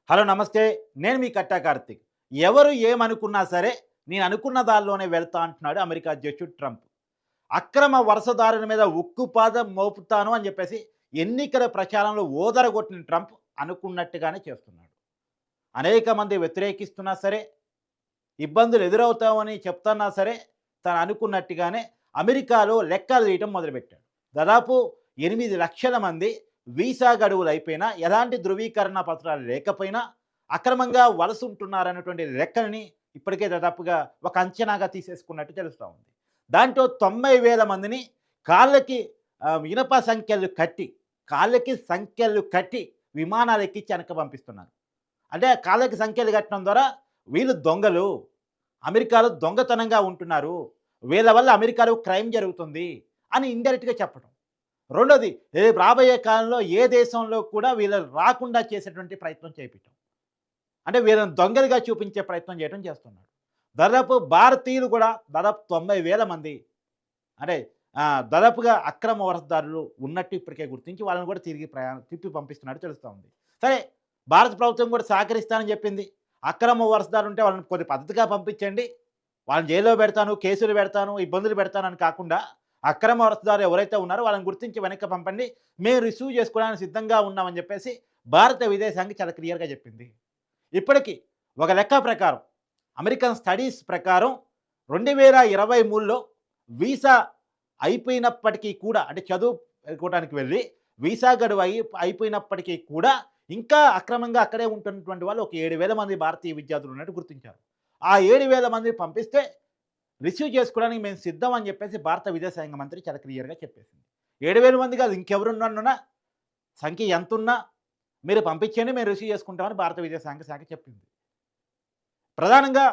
Hello నమస్తే. నేను మీ కట్టా కార్తీక్. ఎవరు ఏమనుకున్నా సరే, నేను అనుకున్న దారిలోనే వెళ్తా అంటున్నాడు అమెరికా అధ్యక్షుడు ట్రంప్. అక్రమ వలసదారుల మీద ఉక్కుపాదం మోపుతాను అని చెప్పేసి ఎన్నికల ప్రచారంలో ఊదరగొట్టిన ట్రంప్ అనుకున్నట్టుగానే చేస్తున్నాడు. అనేక మంది వ్యతిరేకిస్తున్నా సరే, ఇబ్బందులు ఎదురవుతామని చెప్తున్నా సరే, తను అనుకున్నట్టుగానే అమెరికాలో లెక్కలు తీయటం మొదలుపెట్టాడు. దాదాపు 8,00,000 మంది వీసా గడువులు అయిపోయినా, ఎలాంటి ధృవీకరణ పత్రాలు లేకపోయినా అక్రమంగా వలస ఉంటున్నారన్నటువంటి లెక్కల్ని ఇప్పటికే దాదాపుగా ఒక అంచనాగా తీసేసుకున్నట్టు తెలుస్తా ఉంది. దాంట్లో 90,000 మందిని కాళ్ళకి ఇనప సంకెళ్ళు కట్టి, కాళ్ళకి సంకెళ్ళు కట్టి విమానాలు ఎక్కించి వెనక్కి పంపిస్తున్నారు. అంటే కాళ్ళకి సంకెళ్ళు కట్టడం ద్వారా వీళ్ళు దొంగలు, అమెరికాలో దొంగతనంగా ఉంటున్నారు, వీళ్ళ వల్ల అమెరికాలో క్రైమ్ జరుగుతుంది అని ఇండైరెక్ట్‌గా చెప్పడం. రెండోది, రేపు రాబోయే కాలంలో ఏ దేశంలో కూడా వీళ్ళని రాకుండా చేసేటువంటి ప్రయత్నం చేపియటం. అంటే వీళ్ళని దొంగలుగా చూపించే ప్రయత్నం చేస్తున్నాడు. దాదాపు భారతీయులు కూడా దాదాపు 90,000 మంది అంటే దాదాపుగా అక్రమ వలసదారులు ఉన్నట్టు ఇప్పటికే గుర్తించి వాళ్ళని కూడా తిప్పి పంపిస్తున్నట్టు తెలుస్తా ఉంది. సరే, భారత ప్రభుత్వం కూడా సహకరిస్తానని చెప్పింది. అక్రమ వలసదారులు ఉంటే వాళ్ళని కొద్ది పద్ధతిగా పంపించండి. వాళ్ళని జైల్లో పెడతాను, కేసులు పెడతాను, ఇబ్బందులు పెడతానని కాకుండా అక్రమ వలసదారులు ఎవరైతే ఉన్నారో వాళ్ళని గుర్తించి వెనక్కి పంపండి. మేము రిసీవ్ చేసుకోవడానికి సిద్ధంగా ఉన్నామని చెప్పేసి భారత విదేశాంగ చాలా క్లియర్‌గా చెప్పింది. ఇప్పటికి ఒక లెక్క ప్రకారం, అమెరికన్ స్టడీస్ ప్రకారం 2023లో వీసా అయిపోయినప్పటికీ కూడా, అంటే చదువుకోవడానికి వెళ్ళి వీసా గడువు అయిపోయినప్పటికీ కూడా ఇంకా అక్రమంగా అక్కడే ఉంటున్నటువంటి వాళ్ళు ఒక 7,000 మంది భారతీయ విద్యార్థులు ఉన్నట్టు గుర్తించారు. ఆ 7,000 మంది పంపిస్తే రిసీవ్ చేసుకోవడానికి మేము సిద్ధం అని చెప్పేసి భారత విదేశాంగ మంత్రి చాలా క్లియర్‌గా చెప్పేసింది. 7,000 మంది కాదు, ఇంకెవరున్నా సంఖ్య ఎంతున్నా మీరు పంపించండి, మేము రిసీవ్ చేసుకుంటామని భారత విదేశాంగ శాఖ చెప్పింది. ప్రధానంగా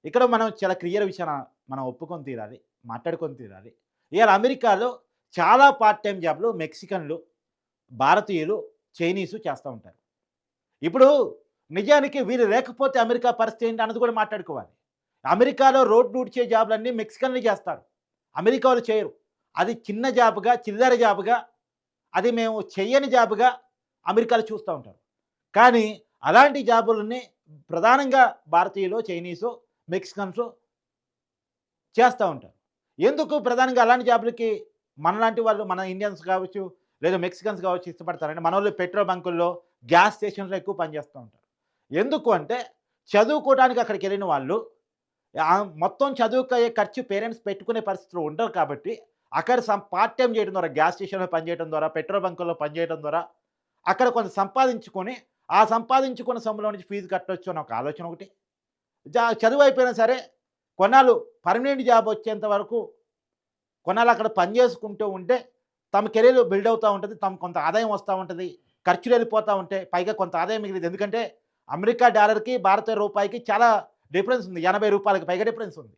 ఇక్కడ మనం చాలా క్లియర్ విషయాన్ని మనం ఒప్పుకొని తీరాలి, మాట్లాడుకొని తీరాలి. ఇవాళ అమెరికాలో చాలా పార్ట్ టైమ్ జాబ్‌లు మెక్సికన్లు, భారతీయులు, చైనీసు చేస్తా ఉంటారు. ఇప్పుడు నిజానికి వీళ్ళు లేకపోతే అమెరికా పరిస్థితి ఏంటి అన్నది కూడా మాట్లాడుకోవాలి. అమెరికాలో రోడ్లు ఊడ్చే జాబ్‌లన్నీ మెక్సికన్లు చేస్తారు. అమెరికా వాళ్ళు చేయరు. అది చిన్న జాబ్‌గా, చిల్లర జాబ్‌గా, అది మేము చెయ్యని జాబ్‌గా అమెరికాలో చూస్తూ ఉంటారు. కానీ అలాంటి జాబులని ప్రధానంగా భారతీయులు, చైనీసు, మెక్సికన్సు చేస్తా ఉంటారు. ఎందుకు ప్రధానంగా అలాంటి జాబులకి మనలాంటి వాళ్ళు, మన ఇండియన్స్ కావచ్చు, లేదా మెక్సికన్స్ కావచ్చు ఇష్టపడతారంటే, మనోళ్ళు పెట్రోల్ బంకుల్లో, గ్యాస్ స్టేషన్స్‌లో ఎక్కువ పనిచేస్తూ ఉంటారు. ఎందుకు అంటే చదువుకోవడానికి అక్కడికెళ్ళిన వాళ్ళు మొత్తం చదువుకయ్యే ఖర్చు పేరెంట్స్ పెట్టుకునే పరిస్థితిలో ఉండరు కాబట్టి, అక్కడ పార్ట్ టైమ్ చేయడం ద్వారా, గ్యాస్ స్టేషన్‌లో పనిచేయడం ద్వారా, పెట్రోల్ బంకుల్లో పనిచేయడం ద్వారా అక్కడ కొంత సంపాదించుకొని, ఆ సంపాదించుకున్న సొమ్ములో నుంచి ఫీజు కట్టొచ్చు అన్న ఒక ఆలోచన ఒకటి. చదువు అయిపోయినా సరే కొన్నాళ్ళు పర్మనెంట్ జాబ్ వచ్చేంత వరకు కొన్నాళ్ళు అక్కడ పని చేసుకుంటూ ఉంటే తమ కెరీర్ బిల్డ్ అవుతా ఉంటది. తమకు కొంత ఆదాయం వస్తా ఉంటది. ఖర్చులు వెళ్ళిపోతా ఉంటాయి. పైగా కొంత ఆదాయం మిగిలిద్ది. ఎందుకంటే అమెరికా డాలర్‌కి, భారత రూపాయికి చాలా డిఫరెన్స్ ఉంది. రూ. 80కి పైగా డిఫరెన్స్ ఉంది.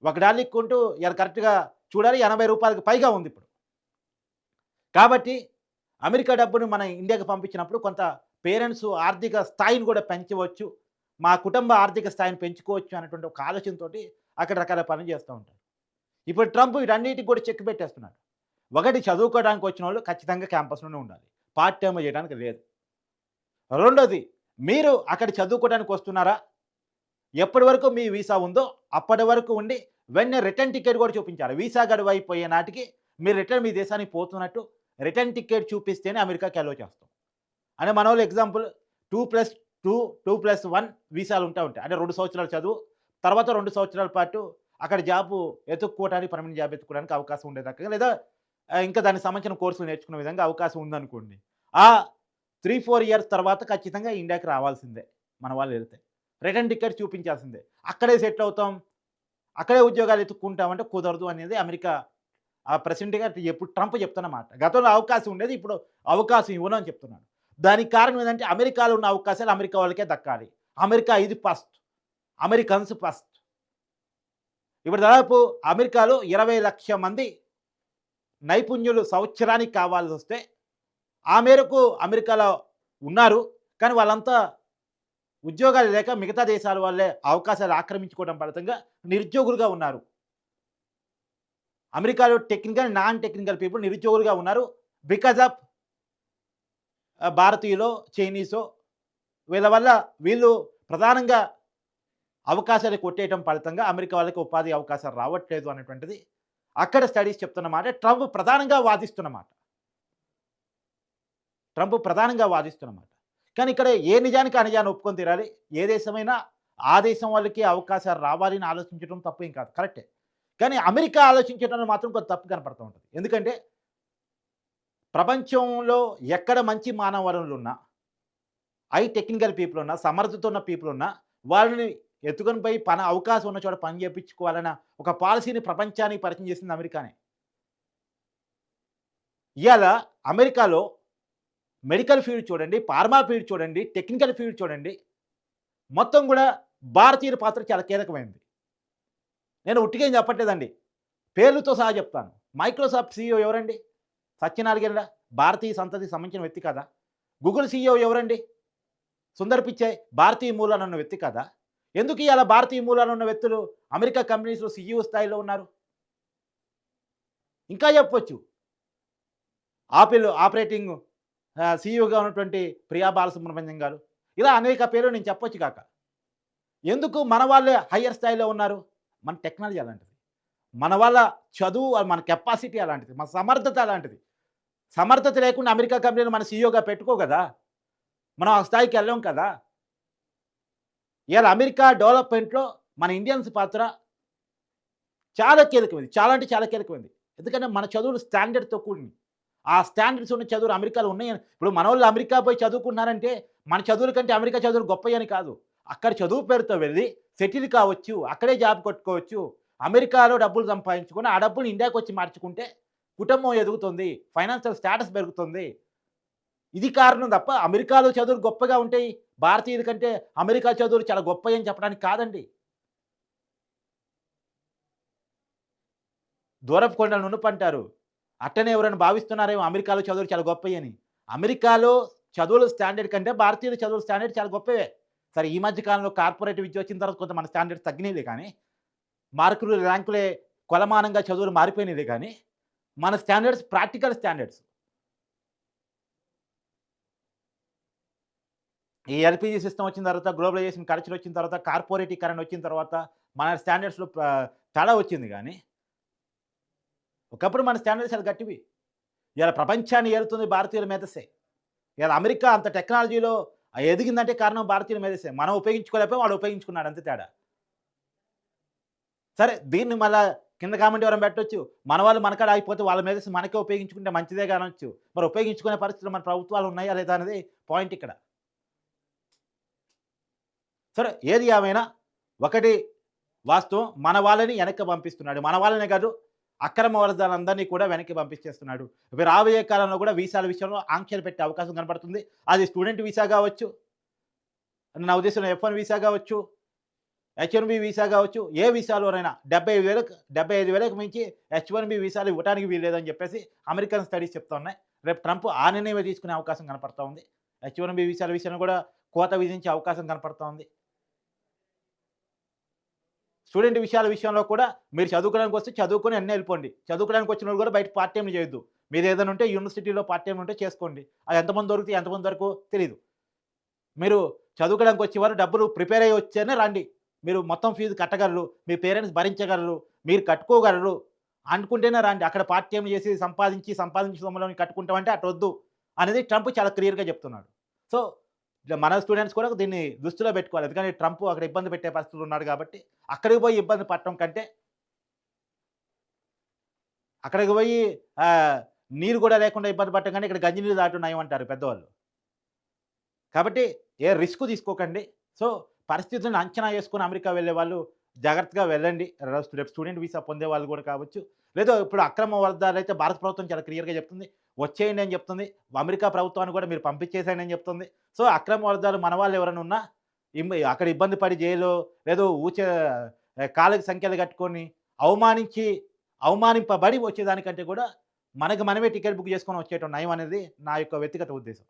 ఒక డాలర్ కొంటూ ఇయాల కరెక్ట్‌గా చూడాలి, రూ. 80కి పైగా ఉంది ఇప్పుడు. కాబట్టి అమెరికా డబ్బును మన ఇండియాకి పంపించినప్పుడు కొంత పేరెంట్స్ ఆర్థిక స్థాయిని కూడా పెంచవచ్చు. మా కుటుంబ ఆర్థిక స్థాయిని పెంచుకోవచ్చు అనేటువంటి ఒక ఆలోచనతోటి అక్కడ రకాల పనులు చేస్తూ ఉంటారు. ఇప్పుడు ట్రంప్ వీటన్నిటికి కూడా చెక్ పెట్టేస్తున్నాడు. ఒకటి, చదువుకోవడానికి వచ్చినోళ్ళు ఖచ్చితంగా క్యాంపస్‌లోనే ఉండాలి. పార్ట్ టైమ్ చేయడానికి లేదు. రెండోది, మీరు అక్కడ చదువుకోవడానికి వస్తున్నారా? ఎప్పటి వరకు మీ వీసా ఉందో అప్పటి వరకు ఉండి వెంటనే రిటర్న్ టికెట్ కూడా చూపించాలి. వీసా గడువు అయిపోయే నాటికి మీరు రిటర్న్ మీ దేశానికి పోతున్నట్టు రిటర్న్ టికెట్ చూపిస్తేనే అమెరికాకి అలౌ చేస్తాం. అంటే మనోళ్ళు ఎగ్జాంపుల్ 2+2, 2+1 వీసాలు ఉంటాయి. అంటే 2 సంవత్సరాలు చదువు, తర్వాత 2 సంవత్సరాల పాటు అక్కడ జాబు ఎతుక్కోవడానికి, పర్మనెంట్ జాబ్ ఎత్తుక్కోవడానికి అవకాశం ఉండే రకంగా, లేదా ఇంకా దానికి సంబంధించిన కోర్సులు నేర్చుకునే విధంగా అవకాశం ఉందనుకోండి. ఆ 3, 4 ఇయర్స్ తర్వాత ఖచ్చితంగా ఇండియాకి రావాల్సిందే మన వాళ్ళు వెళ్తే. రిటర్న్ టికెట్ చూపించాల్సిందే. అక్కడే సెటిల్ అవుతాం, అక్కడే ఉద్యోగాలు ఎతుక్కుంటామంటే కుదరదు అనేది అమెరికా ప్రెసిడెంట్‌గా ఎప్పుడు ట్రంప్ చెప్తున్న మాట. గతంలో అవకాశం ఉండేది, ఇప్పుడు అవకాశం ఇవ్వను అని చెప్తున్నాడు. దానికి కారణం ఏందంటే అమెరికాలో ఉన్న అవకాశాలు అమెరికా వాళ్ళకే దక్కాలి. అమెరికా ఇది ఫస్ట్. Americans first. ఇప్పుడు దాదాపు అమెరికాలో 20,00,000 మంది నైపుణ్యులు సంవత్సరానికి కావాల్సొస్తే ఆ మేరకు అమెరికాలో ఉన్నారు. కానీ వాళ్ళంతా ఉద్యోగాలు లేక మిగతా దేశాల వాళ్ళే అవకాశాలు ఆక్రమించుకోవడం ఫలితంగా నిరుద్యోగులుగా ఉన్నారు. అమెరికాలో టెక్నికల్, నాన్ టెక్నికల్ పీపుల్ నిరుద్యోగులుగా ఉన్నారు. బికాజ్ ఆఫ్ భారతీయులో, చైనీసో వీళ్ళ వల్ల వీళ్ళు ప్రధానంగా అవకాశాలు కొట్టేయటం ఫలితంగా అమెరికా వాళ్ళకి ఉపాధి అవకాశాలు రావట్లేదు అనేటువంటిది అక్కడ స్టడీస్ చెప్తున్నమాట. ట్రంప్ ప్రధానంగా వాదిస్తున్నమాట. కానీ ఇక్కడ ఏ నిజానికి ఆ నిజాన్ని ఒప్పుకొని తీరాలి. ఏ దేశమైనా ఆ దేశం వాళ్ళకి అవకాశాలు రావాలి అని ఆలోచించడం తప్పేం కాదు. కరెక్టే. కానీ అమెరికా ఆలోచించడంలో మాత్రం కొంత తప్పు కనపడుతూ ఉంటది. ఎందుకంటే ప్రపంచంలో ఎక్కడ మంచి మానవ వనరులున్నా, టెక్నికల్ పీపుల్ ఉన్నా, సమర్థత ఉన్న పీపుల్ ఉన్నా, వాళ్ళని ఎత్తుకొని పోయి అవకాశం ఉన్న చోట పని చేపించుకోవాలన్న ఒక పాలసీని ప్రపంచానికి పరిచయం చేసింది అమెరికానే. ఇయాల అమెరికాలో మెడికల్ ఫీల్డ్ చూడండి, ఫార్మా ఫీల్డ్ చూడండి, టెక్నికల్ ఫీల్డ్ చూడండి, మొత్తం గూడా భారతీయుల పాత్ర చాలా కీలకమైంది. నేను ఉట్టిగా ఏం చెప్పట్లేదండి. పేర్లతో సహా చెప్తాను. మైక్రోసాఫ్ట్ సీఈఓ ఎవరండి? సత్య నాదెళ్ల భారతీయ సంతతికి సంబంధించిన వ్యక్తి కాదా? గూగుల్ సీఈఓ ఎవరండి? సుందర్ పిచాయ్ భారతీయ మూలాలున్న వ్యక్తి కాదా? ఎందుకు ఇయాల భారతీయ మూలాలున్న వ్యక్తులు అమెరికా కంపెనీస్‌లో సీఈఓ స్థాయిలో ఉన్నారు? ఇంకా చెప్పొచ్చు. ఆపిల్ ఆపరేటింగ్ సీఈఓగా ఉన్నటువంటి ప్రియా బాలసుబ్రహ్మణ్యం గారు. ఇలా అనేక పేర్లు నేను చెప్పొచ్చు కాక. ఎందుకు మన వాళ్ళే హయ్యర్ స్థాయిలో ఉన్నారు? మన టెక్నాలజీ అలాంటిది. మన వాళ్ళ చదువు, మన కెపాసిటీ అలాంటిది. మన సమర్థత అలాంటిది. సమర్థత లేకుండా అమెరికా కంపెనీని మన సీఈఓగా పెట్టుకో కదా! మనం ఆ స్థాయికి వెళ్ళం కదా! ఇయాల అమెరికా డెవలప్‌మెంట్‌లో మన ఇండియన్స్ పాత్ర చాలా కీలకమైంది. చాలా అంటే చాలా కీలకమైంది. ఎందుకంటే మన చదువులు స్టాండర్డ్‌తో కూడినయి. ఆ స్టాండర్డ్స్ ఉన్న చదువులు అమెరికాలో ఉన్నాయని, ఇప్పుడు మనోళ్ళు అమెరికా పోయి చదువుకుంటున్నారంటే మన చదువుల కంటే అమెరికా చదువులు గొప్పయని కాదు. అక్కడ చదువు పేరుతో వెళ్ళి సెటిల్ కావచ్చు. అక్కడే జాబ్ కొట్టుకోవచ్చు. అమెరికాలో డబ్బులు సంపాదించుకొని ఆ డబ్బులు ఇండియాకొచ్చి మార్చుకుంటే కుటుంబం ఎదుగుతుంది. ఫైనాన్షియల్ స్టేటస్ పెరుగుతుంది. ఇది కారణం తప్ప అమెరికాలో చదువులు గొప్పగా ఉంటాయి, భారతీయుల కంటే అమెరికా చదువులు చాలా గొప్పయని చెప్పడానికి కాదండి. దూరపు కొండలు నునుపంటారు. అట్టనే ఎవరైనా భావిస్తున్నారేమో అమెరికాలో చదువులు చాలా గొప్పయని. అమెరికాలో చదువుల స్టాండర్డ్ కంటే భారతీయుల చదువుల స్టాండర్డ్ చాలా గొప్పవే. సరే, ఈ మధ్య కాలంలో కార్పొరేట్ విద్య వచ్చిన తర్వాత కొంత మన స్టాండర్డ్స్ తగ్గినయిలే కానీ, మార్కులు, ర్యాంకులే కొలమానంగా చదువులు మారిపోయినయిలే కానీ, మన స్టాండర్డ్స్ ప్రాక్టికల్ స్టాండర్డ్స్. ఈ ఎల్‌పీజీ సిస్టమ్ వచ్చిన తర్వాత, గ్లోబలైజేషన్ కల్చర్ వచ్చిన తర్వాత, కార్పొరేటీకరణ వచ్చిన తర్వాత మన స్టాండర్డ్స్‌లో తేడా వచ్చింది గానీ, ఒకప్పుడు మన స్టాండర్డ్స్ చాలా గట్టివి. ఇవాళ ప్రపంచాన్ని ఏలుతుంది భారతీయుల మేధస్సే. ఇవాళ అమెరికా అంత టెక్నాలజీలో ఎదిగిందంటే కారణం భారతీయుల మేధస్సే. మనం ఉపయోగించుకోలేకపోయాం, వాడు ఉపయోగించుకున్నాడు, అంతే తేడా. సరే, దీన్ని మళ్ళా కింద కామెంట్ ఎవరైనా పెట్టొచ్చు. మన వాళ్ళు మనకాడ ఆగిపోతే వాళ్ళ మేధస్సు మనకే ఉపయోగించుకుంటే మంచిదే అనొచ్చు. మరి ఉపయోగించుకునే పరిస్థితులు మన ప్రభుత్వాలు ఉన్నాయా లేదా అనేది పాయింట్ ఇక్కడ. సరే, ఏది ఏమైనా ఒకటి వాస్తవం, మన వాళ్ళని వెనక్కి పంపిస్తున్నాడు. మన వాళ్ళనే కాదు, అక్రమ వలసలందరినీ కూడా వెనక్కి పంపించేస్తున్నాడు. రాబోయే కాలంలో కూడా వీసాల విషయంలో ఆంక్షలు పెట్టే అవకాశం కనపడుతుంది. అది స్టూడెంట్ వీసా కావచ్చు, నా ఉద్దేశంలో F1 వీసా కావచ్చు, H1B వీసా కావచ్చు, ఏ వీసాలోనైనా 75,000కి మించి H1B వీసాలు ఇవ్వడానికి వీల్లేదని చెప్పేసి అమెరికన్ స్టడీస్ చెప్తా ఉన్నాయి. రేపు ట్రంప్ ఆ నిర్ణయమే తీసుకునే అవకాశం కనపడతా ఉంది. H1B వీసాల విషయంలో కూడా కోత విధించే అవకాశం కనపడతా ఉంది. స్టూడెంట్ విషయంలో కూడా మీరు చదువుకోవడానికి వస్తే చదువుకొని అన్నీ వెళ్ళిపోండి. చదువుకోవడానికి వచ్చిన వాళ్ళు కూడా బయట పార్ట్ టైమ్‌లు చేయొద్దు. మీరు ఏదైనా ఉంటే యూనివర్సిటీలో పార్ట్ టైమ్ ఉంటే చేసుకోండి. అది ఎంతమంది దొరుకుతాయి, ఎంతమంది దొరకవో తెలీదు. మీరు చదువుకోవడానికి వచ్చేవారు డబ్బులు ప్రిపేర్ అయ్యి వచ్చేనే రండి. మీరు మొత్తం ఫీజు కట్టగలరు, మీ పేరెంట్స్ భరించగలరు, మీరు కట్టుకోగలరు అనుకుంటేనే రండి. అక్కడ పార్ట్ టైమ్ చేసి సంపాదించి సొమ్ములో కట్టుకుంటామంటే అటొద్దు అనేది ట్రంప్ చాలా క్లియర్‌గా చెప్తున్నాడు. సో, మన స్టూడెంట్స్ కూడా దీన్ని దృష్టిలో పెట్టుకోవాలి. ఎందుకంటే ట్రంప్ అక్కడ ఇబ్బంది పెట్టే పరిస్థితులు ఉన్నాడు కాబట్టి, అక్కడికి పోయి ఇబ్బంది పడటం కంటే, అక్కడికి పోయి నీరు కూడా లేకుండా ఇబ్బంది పడటం కంటే ఇక్కడ గంజి నీళ్ళు తాగటం నయం అంటారు పెద్దవాళ్ళు. కాబట్టి ఏ రిస్క్ తీసుకోకండి. సో, పరిస్థితులను అంచనా వేసుకొని అమెరికా వెళ్ళే వాళ్ళు జాగ్రత్తగా వెళ్ళండి. రేపు స్టూడెంట్ వీసా పొందే వాళ్ళు కూడా కావచ్చు. లేదా ఇప్పుడు అక్రమ వలసదారులైతే భారత ప్రభుత్వం చాలా క్లియర్‌గా చెప్తుంది. వచ్చేయండి అని చెప్తుంది. అమెరికా ప్రభుత్వాన్ని కూడా మీరు పంపించేసేయండి అని చెప్తుంది. సో, అక్రమ వలసదారులు మన వాళ్ళు ఎవరైనా ఉన్నా అక్కడ ఇబ్బంది పడి జైలు లేదో కాళ్ళకి సంఖ్యలు కట్టుకొని అవమానింపబడి వచ్చేదానికంటే కూడా మనకు మనమే టికెట్ బుక్ చేసుకొని వచ్చేయటం నయం అనేది నా యొక్క వ్యక్తిగత ఉద్దేశం.